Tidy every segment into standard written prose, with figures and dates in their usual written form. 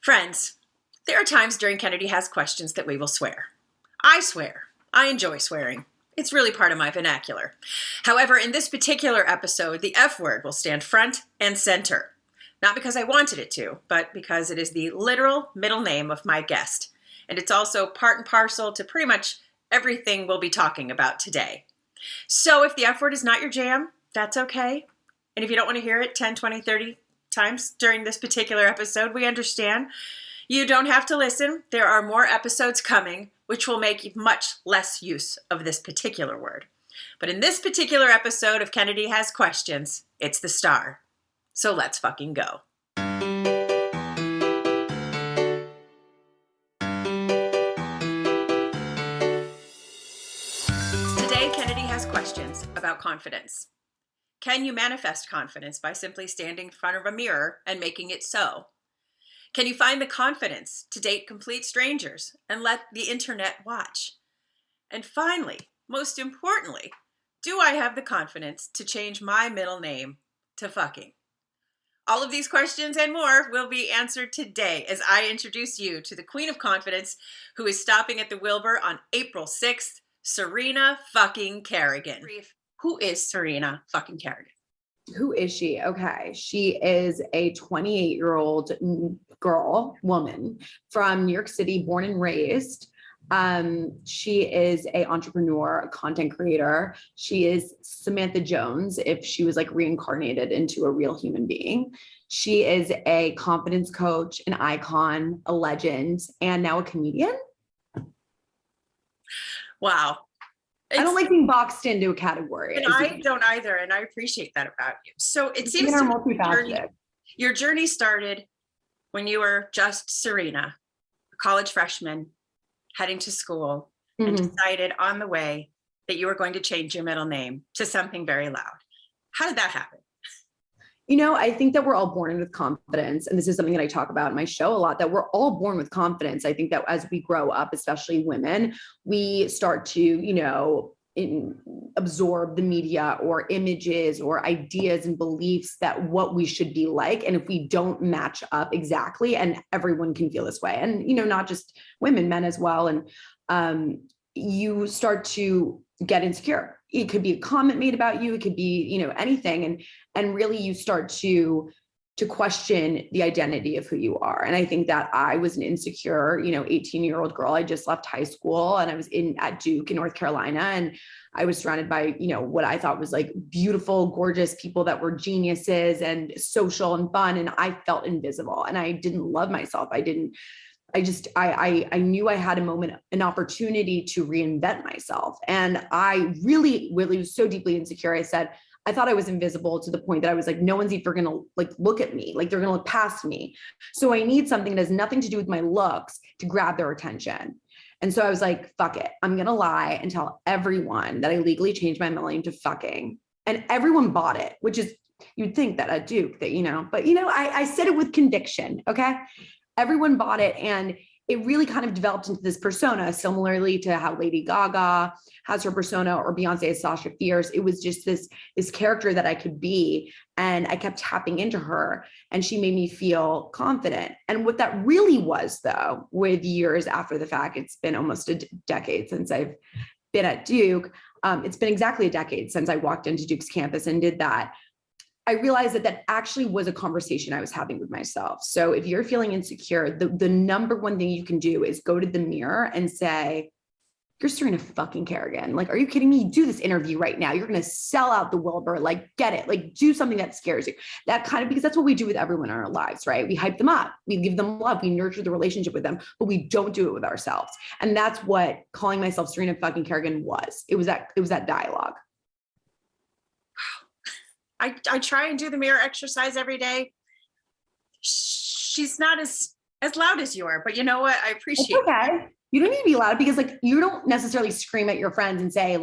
Friends, there are times during Kennedy Has Questions that we will swear. I swear. I enjoy swearing. It's really part of my vernacular. However, in this particular episode, the F word will stand front and center. Not because I wanted it to, but because it is the literal middle name of my guest. And it's also part and parcel to pretty much everything we'll be talking about today. So if the F word is not your jam, that's okay. And if you don't want to hear it 10, 20, 30 times during this particular episode, we understand. You don't have to listen. There are more episodes coming, which will make much less use of this particular word. But in this particular episode of Kennedy Has Questions, it's the star. So let's fucking go. Today, Kennedy has questions about confidence. Can you manifest confidence by simply standing in front of a mirror and making it so? Can you find the confidence to date complete strangers and let the internet watch? And finally, most importantly, do I have the confidence to change my middle name to fucking? All of these questions and more will be answered today as I introduce you to the Queen of Confidence who is stopping at the Wilbur on April 6th, Serena fucking Kerrigan. Who is Serena fucking Kerrigan? Who is she? Okay. She is a 28-year-old woman from New York City, born and raised. She is an entrepreneur, a content creator. She is Samantha Jones if she was like reincarnated into a real human being. She is a confidence coach, an icon, a legend, and now a comedian. Wow. I don't like being boxed into a category. And I don't either, and I appreciate that about you. So it seems your journey started when you were just Serena, a college freshman, heading to school, and decided on the way that you were going to change your middle name to something very loud. How did that happen? You know, I think that we're all born with confidence. And this is something that I talk about in my show a lot, that we're all born with confidence. I think that as we grow up, especially women, we start to, absorb the media or images or ideas and beliefs that what we should be like. And if we don't match up exactly, and everyone can feel this way, and, not just women, men as well. And you start to get insecure. It could be a comment made about you. It could be, anything. And really you start to question the identity of who you are. And I think that I was an insecure, 18-year-old girl. I just left high school and I was at Duke in North Carolina. And I was surrounded by, what I thought was like beautiful, gorgeous people that were geniuses and social and fun. And I felt invisible and I didn't love myself. I knew I had an opportunity to reinvent myself. And I really was so deeply insecure. I thought I was invisible to the point that I was like, no one's ever going to look at me. Like they're going to look past me. So I need something that has nothing to do with my looks to grab their attention. And so I was like, fuck it. I'm going to lie and tell everyone that I legally changed my middle name to fucking. And everyone bought it, which is, you'd think that at Duke that, but I said it with conviction. Okay. Everyone bought it. And it really kind of developed into this persona, similarly to how Lady Gaga has her persona or Beyonce has Sasha Fierce. It was just this character that I could be. And I kept tapping into her and she made me feel confident. And what that really was, though, with years after the fact, it's been almost a decade since I've been at Duke. It's been exactly a decade since I walked into Duke's campus and did that. I realized that actually was a conversation I was having with myself. So if you're feeling insecure, the number one thing you can do is go to the mirror and say, you're Serena fucking Kerrigan. Like, are you kidding me? Do this interview right now. You're going to sell out the Wilbur. Like, get it. Like, do something that scares you. That kind of, because that's what we do with everyone in our lives, right? We hype them up. We give them love. We nurture the relationship with them, but we don't do it with ourselves. And that's what calling myself Serena fucking Kerrigan was. It was that dialogue. I try and do the mirror exercise every day. She's not as loud as you are, but you know what? I appreciate it. Okay. You don't need to be loud because you don't necessarily scream at your friends and say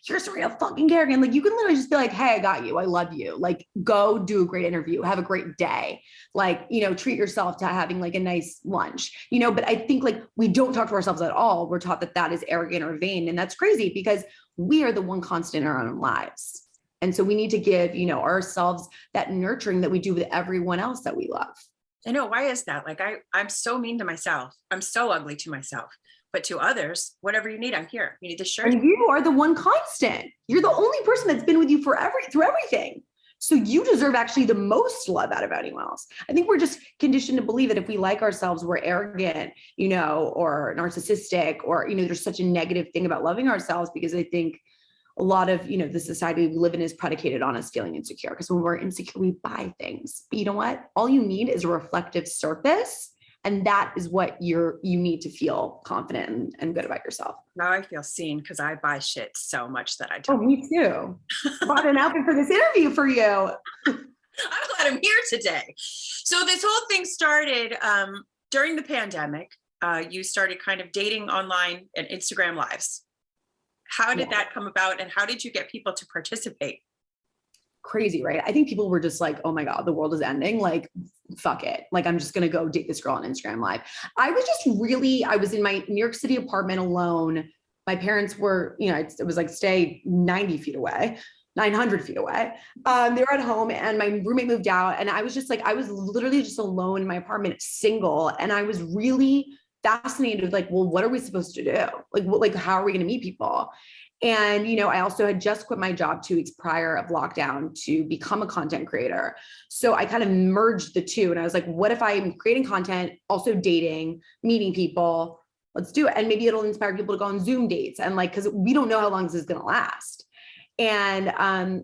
you're Serena fucking Kerrigan. You can literally just be like, hey, I got you. I love you. Go do a great interview. Have a great day. Treat yourself to having a nice lunch, but I think we don't talk to ourselves at all. We're taught that is arrogant or vain. And that's crazy because we are the one constant in our own lives. And so we need to give, ourselves that nurturing that we do with everyone else that we love. I know. Why is that? Like, I'm so mean to myself. I'm so ugly to myself. But to others, whatever you need, I'm here. You need this shirt? And you are the one constant. You're the only person that's been with you through everything. So you deserve actually the most love out of anyone else. I think we're just conditioned to believe that if we like ourselves, we're arrogant, or narcissistic, or, there's such a negative thing about loving ourselves, because I think a lot of, the society we live in is predicated on us feeling insecure, because when we're insecure, we buy things. But you know what? All you need is a reflective surface. And that is what you need to feel confident and good about yourself. Now I feel seen, because I buy shit so much that I Oh, don't. me too. Bought an outfit for this interview for you. I'm glad I'm here today. So this whole thing started during the pandemic. You started kind of dating online and Instagram lives. How did that come about, and how did you get people to participate? Crazy, right? I think people were just like, oh my God, the world is ending. Like, fuck it. Like, I'm just going to go date this girl on Instagram Live. I was in my New York City apartment alone. My parents were, it was like stay 90 feet away, 900 feet away. They were at home, and my roommate moved out. And I was literally just alone in my apartment, single. And I was really fascinated with like, well, what are we supposed to do? Like, how are we going to meet people? And, I also had just quit my job 2 weeks prior of lockdown to become a content creator. So I kind of merged the two. And I was like, what if I'm creating content, also dating, meeting people? Let's do it. And maybe it'll inspire people to go on Zoom dates. And like, because we don't know how long this is going to last. And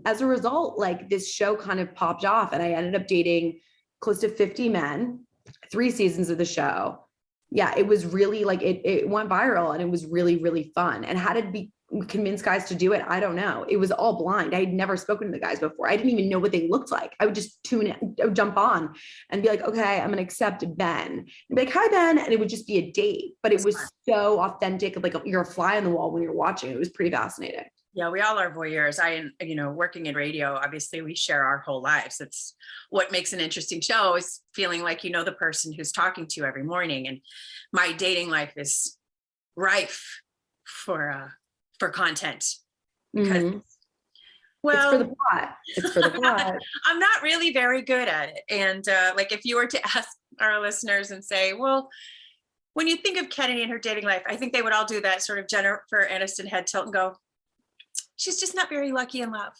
as a result, like this show kind of popped off, and I ended up dating close to 50 men, 3 seasons of the show. Yeah, it was really like, it went viral, and it was really, really fun. And how did we convince guys to do it? I don't know. It was all blind. I had never spoken to the guys before. I didn't even know what they looked like. I would just tune in, I would jump on and be like, okay, I'm going to accept Ben. And be like, hi, Ben. And it would just be a date, but it was so authentic. Like, you're a fly on the wall when you're watching. It was pretty fascinating. Yeah, we all are voyeurs. Working in radio, obviously we share our whole lives. It's what makes an interesting show, is feeling like the person who's talking to you every morning. And my dating life is rife for content, because it's for the plot. It's for the plot. I'm not really very good at it. And like, if you were to ask our listeners and say, well, when you think of Kennedy and her dating life, I think they would all do that sort of Jennifer Aniston head tilt and go, she's just not very lucky in love.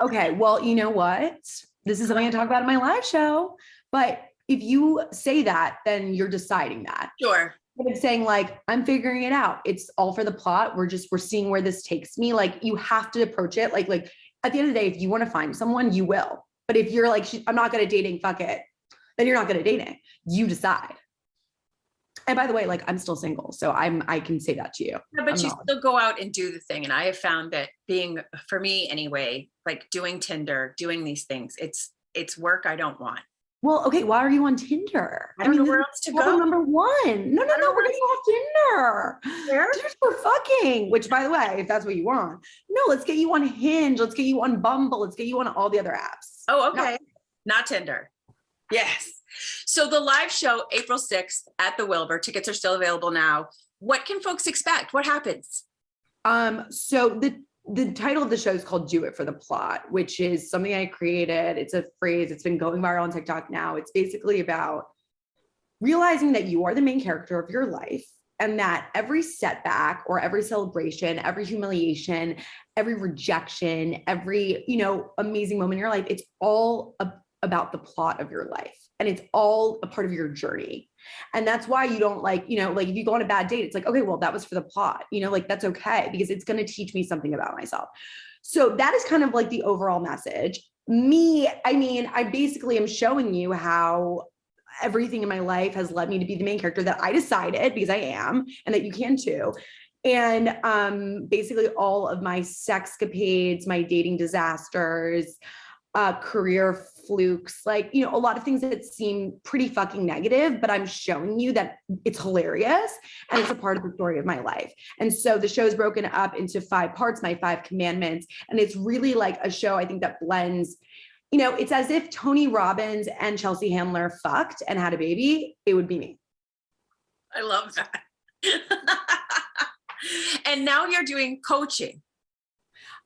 Okay, well, you know what? This is something I talk about in my live show. But if you say that, then you're deciding that. Sure. But saying like, I'm figuring it out. It's all for the plot. We're seeing where this takes me. Like, you have to approach it. Like at the end of the day, if you want to find someone, you will. But if you're like, I'm not good at dating, fuck it, then you're not good at dating. You decide. And by the way, like, I'm still single, so I can say that to you. Yeah, but you still go out and do the thing. And I have found that for me anyway, like doing Tinder, doing these things, it's work I don't want. Well, okay, why are you on Tinder? I don't know where else to go. Number one. No, we're getting off Tinder. Where? Tinder's for fucking, which, by the way, if that's what you want. No, let's get you on Hinge. Let's get you on Bumble. Let's get you on all the other apps. Oh, okay. Not Tinder. Yes. So the live show, April 6th at the Wilbur, tickets are still available now. What can folks expect? What happens? So the title of the show is called Do It for the Plot, which is something I created. It's a phrase. It's been going viral on TikTok now. It's basically about realizing that you are the main character of your life, and that every setback or every celebration, every humiliation, every rejection, every, amazing moment in your life, it's all about the plot of your life. And it's all a part of your journey. And that's why you don't like if you go on a bad date, it's like, okay, well, that was for the plot, that's okay, because it's going to teach me something about myself. So that is kind of like the overall message. I basically am showing you how everything in my life has led me to be the main character that I decided, because I am, and that you can too. And basically all of my sexcapades, my dating disasters, career flukes, a lot of things that seem pretty fucking negative, but I'm showing you that it's hilarious and it's a part of the story of my life. And so the show is broken up into 5 parts, my 5 commandments. And it's really like a show, I think, that blends, it's as if Tony Robbins and Chelsea Handler fucked and had a baby. It would be me. I love that. And now you're doing coaching.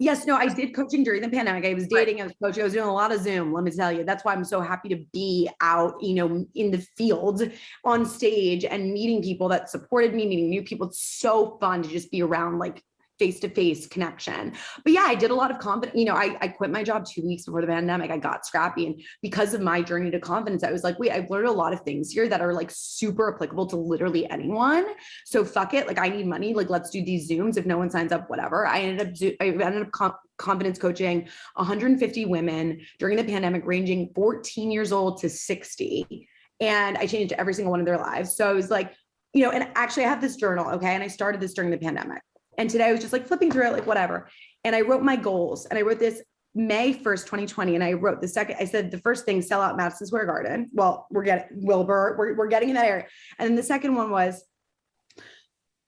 Yes, no, I did coaching during the pandemic. I was dating, I was coaching, I was doing a lot of Zoom. Let me tell you, that's why I'm so happy to be out, in the field on stage and meeting people that supported me, meeting new people. It's so fun to just be around like face-to-face connection. But yeah, I did a lot of confidence. I quit my job 2 weeks before the pandemic. I got scrappy. And because of my journey to confidence, I was like, wait, I've learned a lot of things here that are like super applicable to literally anyone. So fuck it. Like I need money. Like let's do these Zooms. If no one signs up, whatever. I ended up confidence coaching 150 women during the pandemic, ranging 14 years old to 60. And I changed every single one of their lives. So I was like, and actually I have this journal. Okay. And I started this during the pandemic. And today I was just like flipping through it, like whatever. And I wrote my goals, and I wrote this May 1st, 2020. And I wrote I said the first thing, sell out Madison Square Garden. Well, we're getting Wilbur, we're getting in that area. And then the second one was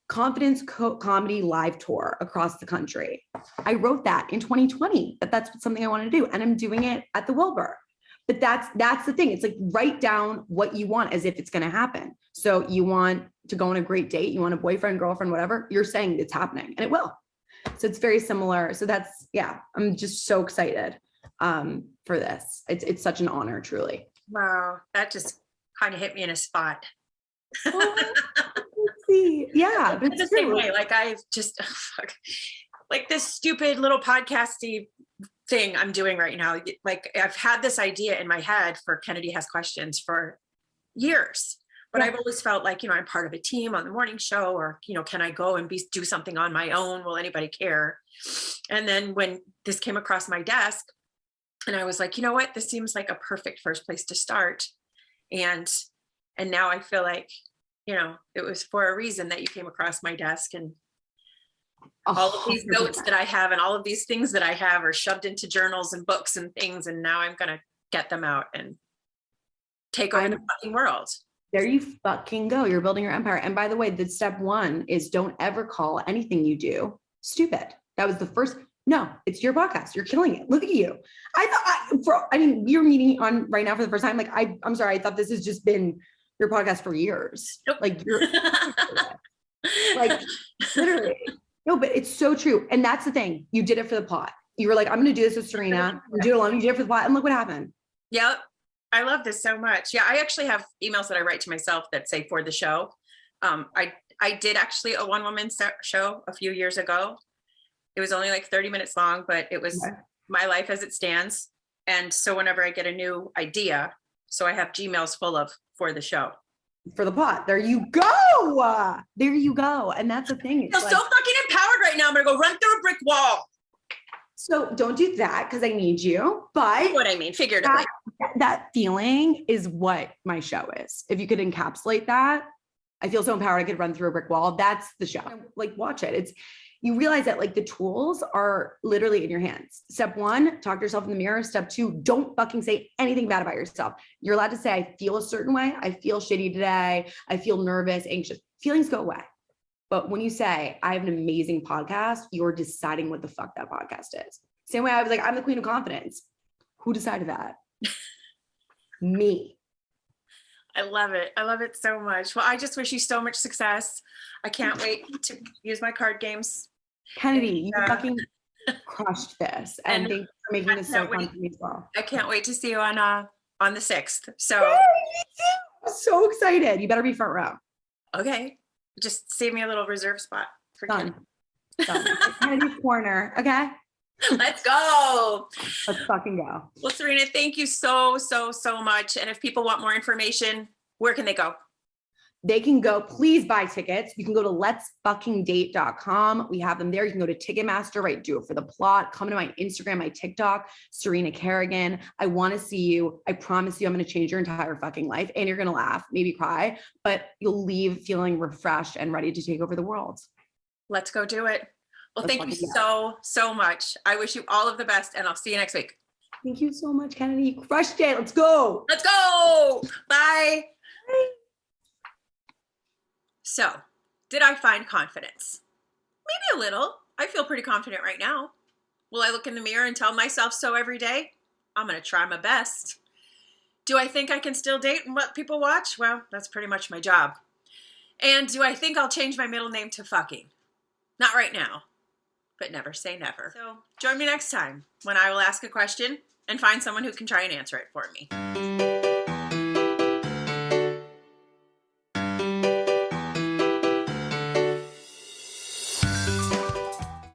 confidence comedy live tour across the country. I wrote that in 2020, that's something I wanted to do. And I'm doing it at the Wilbur. But that's the thing. It's like write down what you want as if it's going to happen. So you want to go on a great date, you want a boyfriend, girlfriend, whatever, you're saying it's happening, and it will. So it's very similar. So I'm just so excited for this. It's such an honor, truly. Wow. That just kind of hit me in a spot. Oh, let's see. Yeah. It's the same way. Like I've just, like this stupid little podcasty thing I'm doing right now. Like I've had this idea in my head for Kennedy Has Questions for years, but I've always felt like, I'm part of a team on the morning show, or, can I go and do something on my own? Will anybody care? And then when this came across my desk, and I was like, you know what, this seems like a perfect first place to start. And now I feel like, it was for a reason that you came across my desk, and all of these notes that I have and all of these things that I have are shoved into journals and books and things. And now I'm going to get them out and take over the fucking world. There you fucking go. You're building your empire. And by the way, the step one is don't ever call anything you do stupid. That was the first. No, it's your podcast. You're killing it. Look at you. You're meeting on right now for the first time. Like, I'm sorry. I thought this has just been your podcast for years. Nope. Like you're like literally. No, but it's so true. And that's the thing. You did it for the plot. You were like, I'm going to do this with Serena. You do it alone. You did it for the plot. And look what happened. Yep. I love this so much. Yeah. I actually have emails that I write to myself that say for the show. I did actually a one-woman show a few years ago. It was only like 30 minutes long, but it was my life as it stands. And so whenever I get a new idea, so I have Gmails full of for the show. For the plot. There you go. There you go. And that's the thing. I feel so fucking empowered right now. I'm going to go run through a brick wall. So don't do that because I need you. But you know what I mean, figuratively. That feeling is what my show is. If you could encapsulate that, I feel so empowered. I could run through a brick wall. That's the show. Like watch it. You realize that like the tools are literally in your hands. Step one, talk to yourself in the mirror. Step two, don't fucking say anything bad about yourself. You're allowed to say, I feel a certain way. I feel shitty today. I feel nervous, anxious. Feelings go away. But when you say, I have an amazing podcast, you're deciding what the fuck that podcast is. Same way I was like, I'm the queen of confidence. Who decided that? Me. I love it. I love it so much. Well, I just wish you so much success. I can't wait to use my card games. Kennedy, you fucking crushed this. And thank you for making this so fun for me as well. I can't wait to see you on the 6th. So hey, me too. I'm so excited. You better be front row. Okay. Just save me a little reserve spot for Done. Kennedy's corner. Okay. Let's go. Let's fucking go. Well, Serena, thank you so much. And if people want more information, where can they go? They can go, please buy tickets. You can go to letsfuckingdate.com. We have them there. You can go to Ticketmaster, right? Do it for the plot. Come to my Instagram, my TikTok, Serena Kerrigan. I want to see you. I promise you, I'm going to change your entire fucking life, and you're going to laugh, maybe cry, but you'll leave feeling refreshed and ready to take over the world. Let's go do it. Well, thank you so much. I wish you all of the best, and I'll see you next week. Thank you so much, Kennedy. You crushed it. Let's go. Let's go. Bye. Bye. So, did I find confidence? Maybe a little. I feel pretty confident right now. Will I look in the mirror and tell myself so every day? I'm going to try my best. Do I think I can still date and let people watch? Well, that's pretty much my job. And do I think I'll change my middle name to fucking? Not right now. but never say never. So join me next time when I will ask a question and find someone who can try and answer it for me.